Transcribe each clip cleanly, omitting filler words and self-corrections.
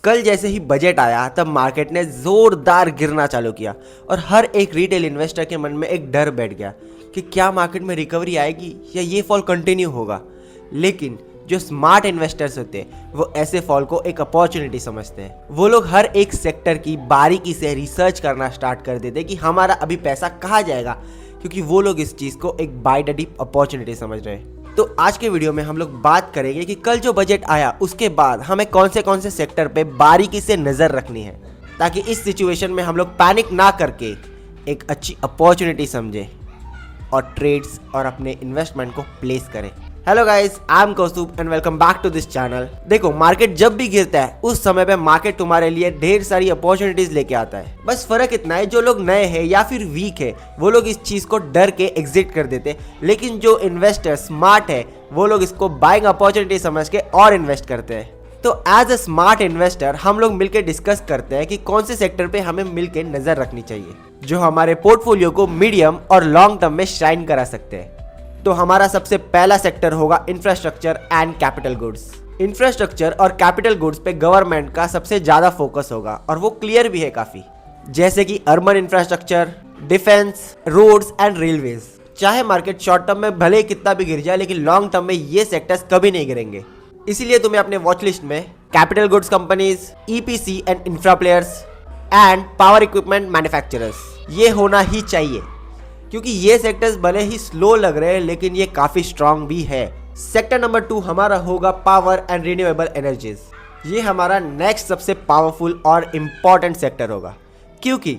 कल जैसे ही बजट आया तब मार्केट ने जोरदार गिरना चालू किया और हर एक रिटेल इन्वेस्टर के मन में एक डर बैठ गया कि क्या मार्केट में रिकवरी आएगी या ये फॉल कंटिन्यू होगा। लेकिन जो स्मार्ट इन्वेस्टर्स होते हैं वो ऐसे फॉल को एक अपॉर्चुनिटी समझते हैं। वो लोग हर एक सेक्टर की बारीकी से रिसर्च करना स्टार्ट कर देते कि हमारा अभी पैसा कहाँ जाएगा, क्योंकि वो लोग इस चीज़ को एक बाय द डिप अपॉर्चुनिटी समझ रहे हैं। तो आज के वीडियो में हम लोग बात करेंगे कि कल जो बजट आया उसके बाद हमें कौन से सेक्टर पे बारीकी से नज़र रखनी है, ताकि इस सिचुएशन में हम लोग पैनिक ना करके एक अच्छी अपॉर्चुनिटी समझें और ट्रेड्स और अपने इन्वेस्टमेंट को प्लेस करें। Hello guys, I am Kaustubh and welcome back to this channel. देखो, मार्केट जब भी गिरता है उस समय पे मार्केट तुम्हारे लिए ढेर सारी अपॉर्चुनिटीज लेके आता है। बस फर्क इतना है, जो लोग नए हैं या फिर वीक है वो लोग इस चीज को डर के एग्जिट कर देते, लेकिन जो इन्वेस्टर स्मार्ट है वो लोग इसको बाइंग अपॉर्चुनिटी समझ के और इन्वेस्ट करते हैं। तो एज अ स्मार्ट इन्वेस्टर हम लोग मिलकर डिस्कस करते हैं कि कौन से सेक्टर पे हमें मिलकर नजर रखनी चाहिए जो हमारे पोर्टफोलियो को मीडियम और लॉन्ग टर्म में शाइन करा सकते हैं। तो हमारा सबसे पहला सेक्टर होगा infrastructure and capital goods. Infrastructure और कैपिटल गुड्स पे गवर्नमेंट का सबसे ज्यादा फोकस होगा और वो क्लियर भी है काफी, जैसे कि urban infrastructure, defence, roads and railways. चाहे मार्केट शॉर्ट टर्म में भले कितना भी गिर जाए, लेकिन लॉन्ग टर्म में ये सेक्टर्स कभी नहीं गिरेंगे। इसीलिए तुम्हें अपने वॉच लिस्ट में capital goods companies, EPC and infra players and power equipment manufacturers ये होना ही चाहिए, क्योंकि ये सेक्टर्स भले ही स्लो लग रहे हैं लेकिन ये काफी स्ट्रांग भी है। सेक्टर नंबर 2 हमारा होगा पावर एंड रिन्यूएबल एनर्जीज। ये हमारा नेक्स्ट सबसे पावरफुल और इम्पॉर्टेंट सेक्टर होगा, क्योंकि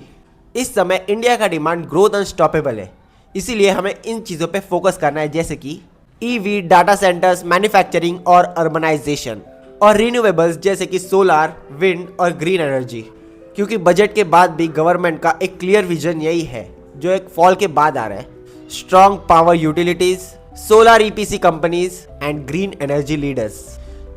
इस समय इंडिया का डिमांड ग्रोथ अनस्टॉपेबल है। इसीलिए हमें इन चीज़ों पे फोकस करना है, जैसे कि ईवी, डाटा सेंटर्स, मैन्युफैक्चरिंग और अर्बनाइजेशन, और रिन्यूएबल्स जैसे कि सोलार, विंड और ग्रीन एनर्जी। क्योंकि बजट के बाद भी गवर्नमेंट का एक क्लियर विजन यही है जो एक फॉल के बाद आ रहा है: strong power utilities, solar EPC companies and green energy leaders.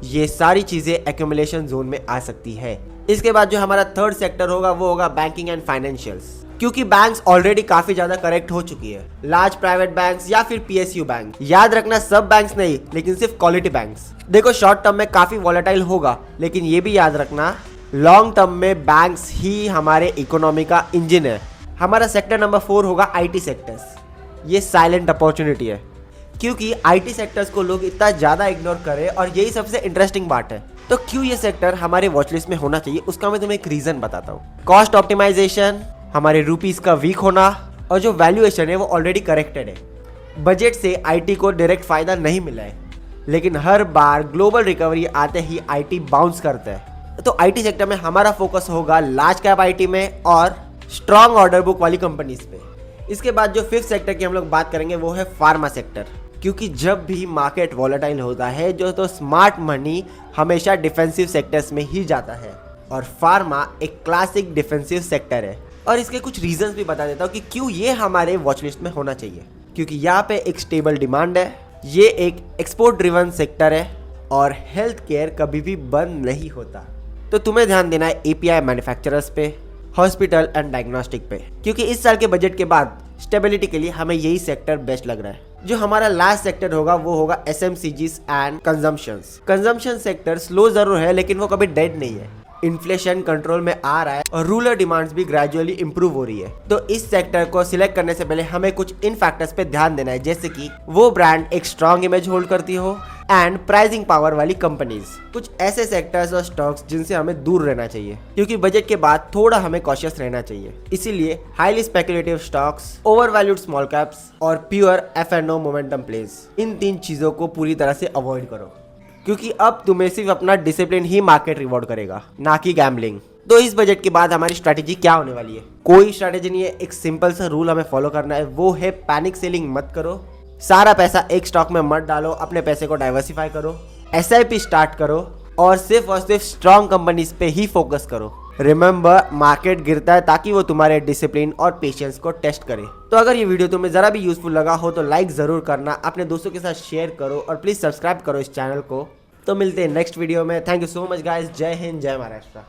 ये सारी चीजें एक्यूमुलेशन जोन में आ सकती है। इसके बाद जो हमारा थर्ड सेक्टर होगा वो होगा बैंकिंग एंड फाइनेंशियल्स, क्योंकि बैंक्स ऑलरेडी काफी ज्यादा करेक्ट हो चुकी है। लार्ज प्राइवेट बैंक्स या फिर पीएसयू बैंक, याद रखना सब बैंक्स नहीं लेकिन सिर्फ क्वालिटी बैंक्स। देखो, शॉर्ट टर्म में काफी वॉलेटाइल होगा, लेकिन ये भी याद रखना लॉन्ग टर्म में बैंक्स ही हमारे इकोनॉमी का इंजन है। हमारा सेक्टर नंबर 4 होगा आईटी सेक्टर्स। ये साइलेंट अपॉर्चुनिटी है, क्योंकि आईटी सेक्टर्स को लोग इतना ज़्यादा इग्नोर करें और यही सबसे इंटरेस्टिंग बात है। तो क्यों ये सेक्टर हमारे वॉचलिस्ट में होना चाहिए, उसका मैं तुम्हें एक रीज़न बताता हूँ। कॉस्ट ऑप्टिमाइजेशन, हमारे रुपीज़ का वीक होना, और जो वैल्यूएशन है वो ऑलरेडी करेक्टेड है। बजट से आईटी को डायरेक्ट फ़ायदा नहीं मिला है, लेकिन हर बार ग्लोबल रिकवरी आते ही आईटी बाउंस करता है। तो आईटी सेक्टर में हमारा फोकस होगा लार्ज कैप आईटी में और स्ट्रॉन्ग ऑर्डर बुक वाली कंपनीज पे। इसके बाद जो फिफ्थ सेक्टर की हम लोग बात करेंगे वो है फार्मा सेक्टर, क्योंकि जब भी मार्केट वॉलेटाइल होता है तो स्मार्ट मनी हमेशा डिफेंसिव सेक्टर्स में ही जाता है, और फार्मा एक क्लासिक डिफेंसिव सेक्टर है। और इसके कुछ रीजंस भी बता देता हूँ कि क्यों ये हमारे वॉच लिस्ट में होना चाहिए। क्योंकि यहाँ पे एक स्टेबल डिमांड है, ये एक एक्सपोर्ट ड्रिवन सेक्टर है, और हेल्थ केयर कभी भी बंद नहीं होता। तो तुम्हें ध्यान देना है एपीआई मैन्युफैक्चरर्स पे, हॉस्पिटल एंड डायग्नोस्टिक पे, क्योंकि इस साल के बजट के बाद स्टेबिलिटी के लिए हमें यही सेक्टर बेस्ट लग रहा है। जो हमारा लास्ट सेक्टर होगा वो होगा FMCGs and consumptions. Consumption sector slow जरूर है, लेकिन वो कभी डेड नहीं है। इन्फ्लेशन कंट्रोल में आ रहा है और रूरल डिमांड्स भी ग्रेजुअली इंप्रूव हो रही है। तो इस सेक्टर को सिलेक्ट करने से पहले हमें कुछ इन फैक्टर्स पे ध्यान देना है, जैसे कि वो ब्रांड एक स्ट्रॉन्ग इमेज होल्ड करती हो एंड प्राइसिंग पावर वाली कंपनीज। कुछ ऐसे सेक्टर्स और स्टॉक्स जिनसे हमें दूर रहना चाहिए, क्योंकि बजट के बाद थोड़ा हमें कॉशियस रहना चाहिए। इसीलिए highly speculative stocks, over valued small caps और प्योर एफ&ओ मोमेंटम प्लेस, इन 3 चीजों को पूरी तरह से अवॉइड करो, क्योंकि अब तुम्हें सिर्फ अपना डिसिप्लिन ही मार्केट रिवॉर्ड करेगा, ना कि गैम्बलिंग। तो इस बजट के बाद हमारी स्ट्रैटेजी क्या होने वाली है? कोई स्ट्रैटेजी नहीं है, एक सिंपल सा रूल हमें फॉलो करना है, वो है पैनिक सेलिंग मत करो, सारा पैसा एक स्टॉक में मत डालो, अपने पैसे को डाइवर्सिफाई करो, एसआईपी स्टार्ट करो और सिर्फ स्ट्रॉन्ग कंपनीज पे ही फोकस करो। रिमेंबर, मार्केट गिरता है ताकि वो तुम्हारे डिसिप्लिन और पेशेंस को टेस्ट करे। तो अगर ये वीडियो तुम्हें जरा भी यूजफुल लगा हो तो लाइक जरूर करना, अपने दोस्तों के साथ शेयर करो और प्लीज सब्सक्राइब करो इस चैनल को। तो मिलते हैं नेक्स्ट वीडियो में। Thank you so much guys. जय हिंद, जय महाराष्ट्र।